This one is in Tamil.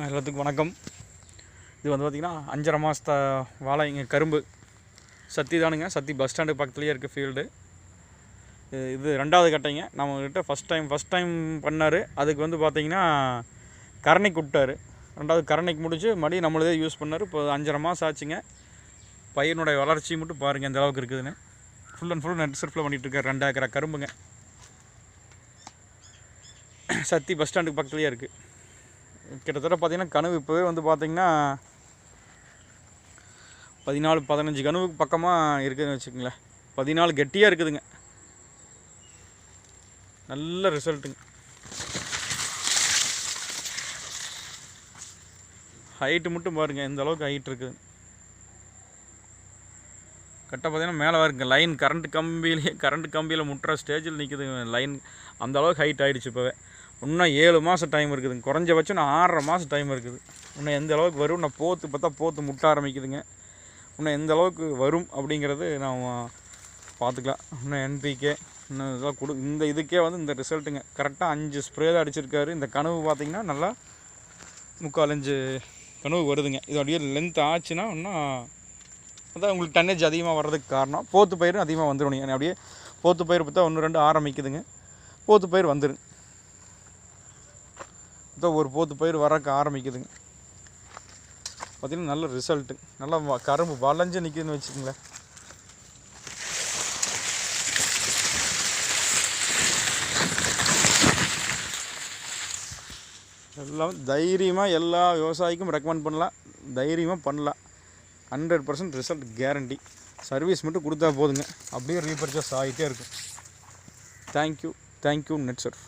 எல்லாத்துக்கும் வணக்கம். இது வந்து பார்த்திங்கன்னா 5.5 மாதத்த வாழை இங்கே கரும்பு சத்தி தானுங்க. சத்தி பஸ் ஸ்டாண்டு பக்கத்துலேயே இருக்குது ஃபீல்டு. இது 2வது கட்டைங்க. நம்மக்கிட்ட ஃபஸ்ட் டைம் பண்ணார். அதுக்கு வந்து பார்த்திங்கன்னா கரணைக்கு விட்டார். 2வது கரணைக்கு முடிச்சு மறுபடியும் நம்மளதே யூஸ் பண்ணார். இப்போ 5.5 மாதம் ஆச்சுங்க. பையனுடைய வளர்ச்சி மட்டும் பாருங்கள் எந்த அளவுக்கு இருக்குதுன்னு. ஃபுல் அண்ட் ஃபுல் நெட் சர்ஃபில் பண்ணிகிட்ருக்கார். 2 ஏக்கரா கரும்புங்க. சத்தி பஸ் ஸ்டாண்டுக்கு பக்கத்துலேயே இருக்குது. கிட்டத்தட்ட பார்த்திங்கன்னா கனவு இப்போவே வந்து பார்த்திங்கன்னா 14-15 கனவுக்கு பக்கமாக இருக்குதுன்னு வச்சுக்கோங்களேன். 14 கெட்டியாக இருக்குதுங்க. நல்ல ரிசல்ட்டுங்க. ஹைட்டு மட்டும் பாருங்கள் எந்த அளவுக்கு ஹைட் இருக்குது. கரெக்டாக பார்த்திங்கன்னா மேலே வருங்க லைன் கரண்ட் கம்பியில் முட்டுற ஸ்டேஜில் நிற்குது லைன். அந்த அளவுக்கு ஹைட் ஆகிடுச்சு. இப்போவே இன்னும் 7 மாதம் டைம் இருக்குதுங்க. குறைஞ்சபட்சம் நான் 6.5 மாதம் டைம் இருக்குது. இன்னும் எந்த அளவுக்கு வரும், நான் போத்து பார்த்தா போத்து முட்ட ஆரம்பிக்குதுங்க. இன்னும் எந்த அளவுக்கு வரும் அப்படிங்கிறது நாம் பார்த்துக்கலாம். இன்னும் என்பிகே இன்னும் இதெல்லாம் இந்த இதுக்கே வந்து இந்த ரிசல்ட்டுங்க. கரெக்டாக 5 ஸ்ப்ரே தான் அடிச்சிருக்காரு. இந்த கனவு பார்த்திங்கன்னா நல்லா 3/4 கனவு வருதுங்க. இது அப்படியே லென்த் ஆச்சுன்னா இன்னும் அதான் உங்களுக்கு டன்னேஜ் அதிகமாக வர்றதுக்கு காரணம். போத்து பயிரும் அதிகமாக வந்துடும். நீங்கள் அப்படியே போத்து பயிர் பார்த்தா 1-2 ஆரம்பிக்குதுங்க. போத்து பயிர் வந்துடும். தான் ஒரு போத்து பயிர் வரக்க ஆரம்பிக்குதுங்க. பார்த்திங்கன்னா நல்ல ரிசல்ட்டு. நல்லா கரும்பு வளைஞ்சு நிற்குதுன்னு வச்சுக்கோங்களேன். எல்லாம் தைரியமாக எல்லா விவசாயிக்கும் ரெக்கமெண்ட் பண்ணலாம். தைரியமாக பண்ணலாம். 100% ரிசல்ட் கேரண்டி. சர்வீஸ் மட்டும் கொடுத்தா போதுங்க. அப்படியே ரீபர்ச்சேஸ் ஆகிட்டே இருக்கும். Thank you net surf.